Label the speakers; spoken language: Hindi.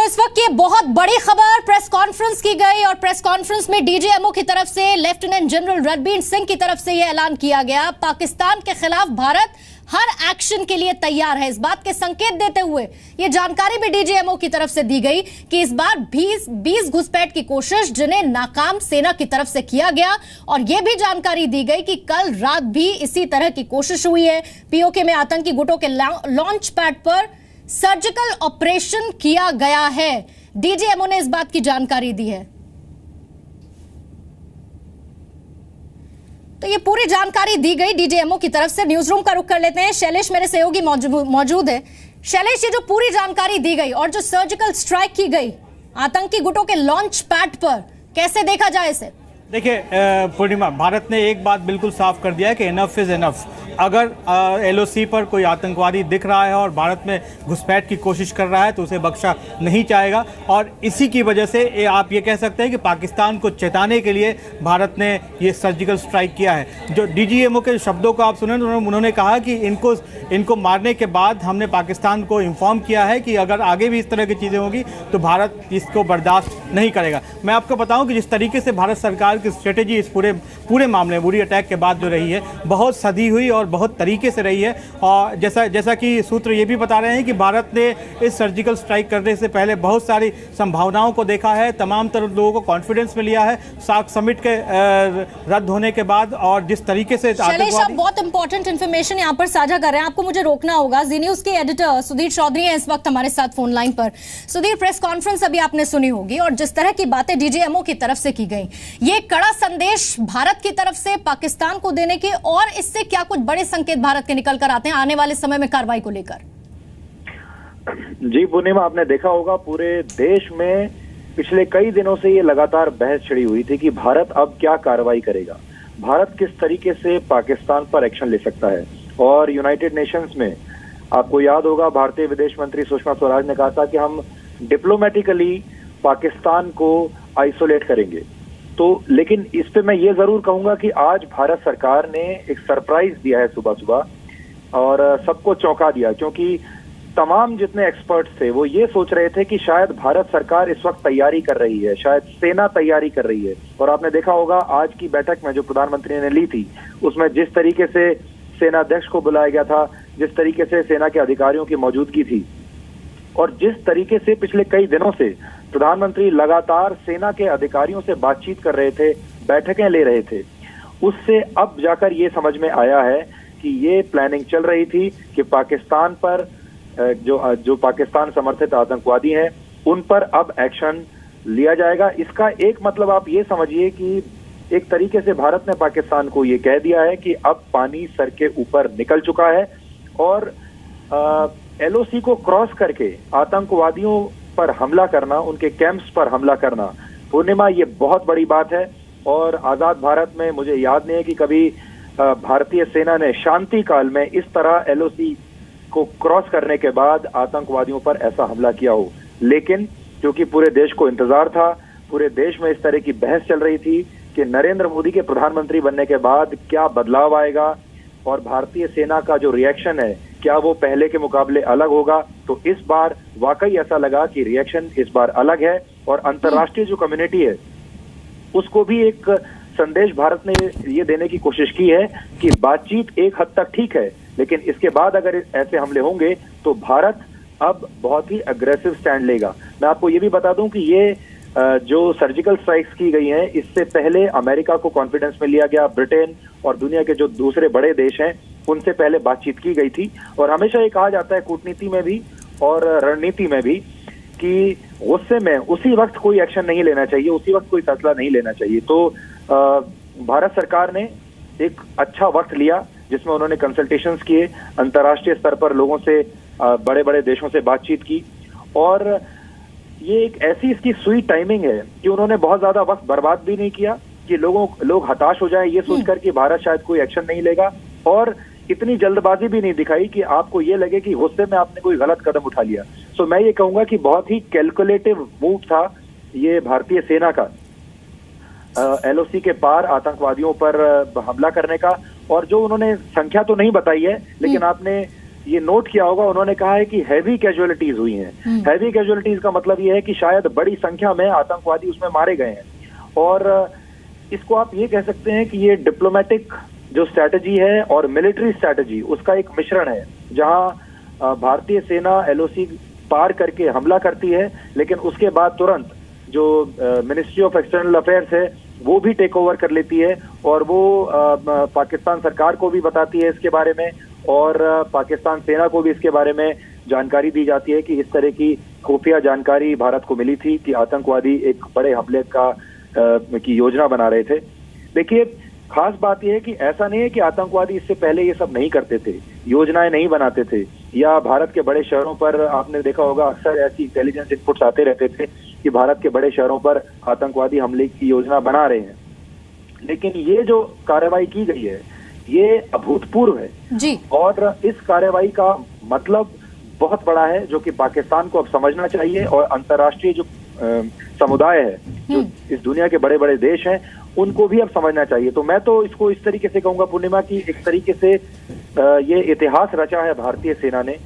Speaker 1: इस वक्त ये बहुत बड़ी खबर, प्रेस कॉन्फ्रेंस की गई और प्रेस कॉन्फ्रेंस में डीजीएमओ की तरफ से लेफ्टिनेंट जनरल रणबीर सिंह की तरफ से यह ऐलान किया गया, पाकिस्तान के खिलाफ भारत हर एक्शन के लिए तैयार है। इस बात के संकेत देते हुए ये जानकारी भी डीजीएमओ की तरफ से दी गई कि इस बार 20 घुसपैठ की कोशिश जिन्हें नाकाम सेना की तरफ से किया गया, और यह भी जानकारी दी गई कि कल रात भी इसी तरह की कोशिश हुई है। पीओके में आतंकी गुटों के लॉन्च पैड पर सर्जिकल ऑपरेशन किया गया है। डीजीएमओ ने इस बात की जानकारी दी है। तो ये पूरी जानकारी दी गई डीजीएमओ की तरफ से। न्यूज रूम का रुख कर लेते हैं, शैलेश मेरे सहयोगी मौजूद है। शैलेश, ये जो पूरी जानकारी दी गई और जो सर्जिकल स्ट्राइक की गई आतंकी गुटों के लॉन्च पैड पर, कैसे देखा जाए इसे?
Speaker 2: देखिए पूर्णिमा, भारत ने एक बात बिल्कुल साफ कर दिया है कि इनफ इज इनफ। अगर एलओसी पर कोई आतंकवादी दिख रहा है और भारत में घुसपैठ की कोशिश कर रहा है तो उसे बख्शा नहीं जाएगा। और इसी की वजह से आप ये कह सकते हैं कि पाकिस्तान को चेताने के लिए भारत ने ये सर्जिकल स्ट्राइक किया है। जो डीजीएमओ के शब्दों को आप सुने तो उन्होंने कहा कि इनको मारने के बाद हमने पाकिस्तान को इन्फॉर्म किया है कि अगर आगे भी इस तरह की चीज़ें होंगी तो भारत इसको बर्दाश्त नहीं करेगा। मैं आपको बताऊं कि जिस तरीके से भारत सरकार की स्ट्रेटेजी इस पूरे मामले उरी अटैक के बाद जो रही है, बहुत सदी हुई और बहुत तरीके से रही है। और जैसा कि सूत्र ये भी बता रहे हैं कि भारत ने इस सर्जिकल स्ट्राइक करने से पहले बहुत सारी संभावनाओं को देखा है, तमाम तरह लोगों को कॉन्फिडेंस में लिया है सार्क समिट के रद्द होने के बाद। और जिस तरीके से
Speaker 1: शैलेश, आप बहुत इंपॉर्टेंट इंफॉर्मेशन यहाँ पर साझा कर रहे हैं, आपको मुझे रोकना होगा। जी न्यूज के एडिटर सुधीर चौधरी हैं इस वक्त हमारे साथ फोन लाइन पर। सुधीर, प्रेस कॉन्फ्रेंस अभी आपने सुनी होगी और जिस तरह की बातें डीजीएमओ की तरफ से की गई, ये कड़ा संदेश भारत की तरफ से पाकिस्तान को देने के, और इससे क्या कुछ बड़े संकेत भारत के निकल कर आते हैं आने वाले समय में कार्रवाई को लेकर?
Speaker 3: जी पूर्णिमा, आपने देखा होगा पूरे देश में पिछले कई दिनों से ये लगातार बहस छिड़ी हुई थी कि भारत अब क्या कार्रवाई करेगा, भारत किस तरीके से पाकिस्तान पर एक्शन ले सकता है। और यूनाइटेड नेशंस में आपको याद होगा भारतीय विदेश मंत्री सुषमा स्वराज ने कहा था कि हम डिप्लोमेटिकली पाकिस्तान को आइसोलेट करेंगे। तो लेकिन इस पे मैं ये जरूर कहूंगा कि आज भारत सरकार ने एक सरप्राइज दिया है सुबह सुबह और सबको चौंका दिया, क्योंकि तमाम जितने एक्सपर्ट्स थे वो ये सोच रहे थे कि शायद भारत सरकार इस वक्त तैयारी कर रही है, शायद सेना तैयारी कर रही है। और आपने देखा होगा आज की बैठक में जो प्रधानमंत्री ने ली थी उसमें जिस तरीके से सेना अध्यक्ष को बुलाया गया था, जिस तरीके से सेना के अधिकारियों की मौजूदगी थी, और जिस तरीके से पिछले कई दिनों से प्रधानमंत्री लगातार सेना के अधिकारियों से बातचीत कर रहे थे, बैठकें ले रहे थे, उससे अब जाकर ये समझ में आया है कि ये प्लानिंग चल रही थी कि पाकिस्तान पर जो पाकिस्तान समर्थित आतंकवादी हैं उन पर अब एक्शन लिया जाएगा। इसका एक मतलब आप ये समझिए कि एक तरीके से भारत ने पाकिस्तान को ये कह दिया है कि अब पानी सर के ऊपर निकल चुका है और एलओसी को क्रॉस करके आतंकवादियों पर हमला करना, उनके कैंप्स पर हमला करना, पूर्णिमा ये बहुत बड़ी बात है। और आजाद भारत में मुझे याद नहीं है कि कभी भारतीय सेना ने शांति काल में इस तरह एलओसी को क्रॉस करने के बाद आतंकवादियों पर ऐसा हमला किया हो। लेकिन क्योंकि पूरे देश को इंतजार था, पूरे देश में इस तरह की बहस चल रही थी कि नरेंद्र मोदी के प्रधानमंत्री बनने के बाद क्या बदलाव आएगा और भारतीय सेना का जो रिएक्शन है क्या वो पहले के मुकाबले अलग होगा, तो इस बार वाकई ऐसा लगा कि रिएक्शन इस बार अलग है। और अंतर्राष्ट्रीय जो कम्युनिटी है उसको भी एक संदेश भारत ने ये देने की कोशिश की है कि बातचीत एक हद तक ठीक है, लेकिन इसके बाद अगर ऐसे हमले होंगे तो भारत अब बहुत ही अग्रेसिव स्टैंड लेगा। मैं आपको ये भी बता दूं कि ये जो सर्जिकल स्ट्राइक्स की गई हैं इससे पहले अमेरिका को कॉन्फिडेंस में लिया गया, ब्रिटेन और दुनिया के जो दूसरे बड़े देश हैं उनसे पहले बातचीत की गई थी। और हमेशा ये कहा जाता है कूटनीति में भी और रणनीति में भी कि गुस्से में उसी वक्त कोई एक्शन नहीं लेना चाहिए, उसी वक्त कोई फैसला नहीं लेना चाहिए। तो भारत सरकार ने एक अच्छा वक्त लिया जिसमें उन्होंने कंसल्टेशंस किए, अंतर्राष्ट्रीय स्तर पर लोगों से, बड़े बड़े देशों से बातचीत की, और ये एक ऐसी इसकी सुई टाइमिंग है कि उन्होंने बहुत ज्यादा वक्त बर्बाद भी नहीं किया कि लोग हताश हो जाएं ये सोचकर कि भारत शायद कोई एक्शन नहीं लेगा, और इतनी जल्दबाजी भी नहीं दिखाई कि आपको ये लगे कि गुस्से में आपने कोई गलत कदम उठा लिया। सो मैं ये कहूंगा कि बहुत ही कैलकुलेटिव मूव था ये भारतीय सेना का एलओसी के पार आतंकवादियों पर हमला करने का। और जो उन्होंने संख्या तो नहीं बताई है, लेकिन आपने ये नोट किया होगा, उन्होंने कहा है कि हैवी कैजुअलिटीज हुई हैं। हैवी कैजुअलिटीज का मतलब ये है कि शायद बड़ी संख्या में आतंकवादी उसमें मारे गए हैं। और इसको आप ये कह सकते हैं कि ये डिप्लोमेटिक जो स्ट्रैटेजी है और मिलिट्री स्ट्रैटेजी उसका एक मिश्रण है, जहां भारतीय सेना एलओसी पार करके हमला करती है, लेकिन उसके बाद तुरंत जो मिनिस्ट्री ऑफ एक्सटर्नल अफेयर्स है वो भी टेक ओवर कर लेती है और वो पाकिस्तान सरकार को भी बताती है इसके बारे में, और पाकिस्तान सेना को भी इसके बारे में जानकारी दी जाती है कि इस तरह की खुफिया जानकारी भारत को मिली थी कि आतंकवादी एक बड़े हमले की योजना बना रहे थे। देखिए, खास बात यह है कि ऐसा नहीं है कि आतंकवादी इससे पहले ये सब नहीं करते थे, योजनाएं नहीं बनाते थे, या भारत के बड़े शहरों पर आपने देखा होगा अक्सर ऐसी इंटेलिजेंस इनपुट्स आते रहते थे कि भारत के बड़े शहरों पर आतंकवादी हमले की योजना बना रहे हैं। लेकिन ये जो कार्रवाई की गई है ये अभूतपूर्व है
Speaker 1: जी।
Speaker 3: और इस कार्रवाई का मतलब बहुत बड़ा है, जो कि पाकिस्तान को अब समझना चाहिए और अंतर्राष्ट्रीय जो समुदाय है, जो इस दुनिया के बड़े बड़े देश हैं, उनको भी अब समझना चाहिए। तो मैं तो इसको इस तरीके से कहूंगा पूर्णिमा की एक तरीके से ये इतिहास रचा है भारतीय सेना ने